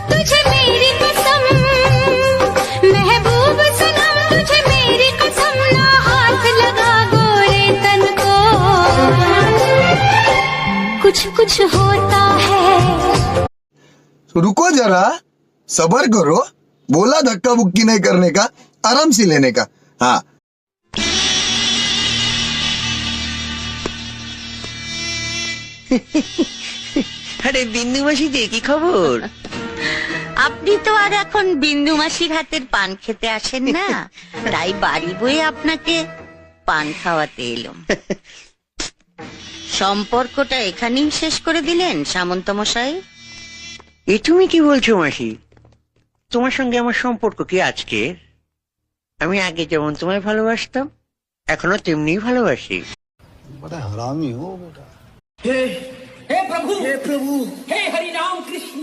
तुझे मेरी कसम महबूब सनम, तुझे मेरी कसम ना हाथ लगा गोरे तन को, कुछ कुछ होता है। रुको जरा, सबर करो, बोला धक्का बुक्की नहीं करने का, आराम से लेने का। हाँ আরে বিন্দু মাসি যে কি খবর? আপনি তো আর এখন বিন্দু মাসির হাতের পান খেতে আসেন না, তাই বাড়ি বয়ে আপনাকে পান খাওয়াতে এলাম। সম্পর্কটা এখানেই শেষ করে দিলেন সামন্ত মশাই? এ তুমি কি বলছো মাসি? তোমার সঙ্গে আমার সম্পর্ক কি আজকের? আমি আগে যেমন তোমায় ভালোবাসতাম এখনো তেমনি ভালোবাসি। बड़ा हरामी हो बेटा। हे प्रभु हे हरि राम कृष्ण।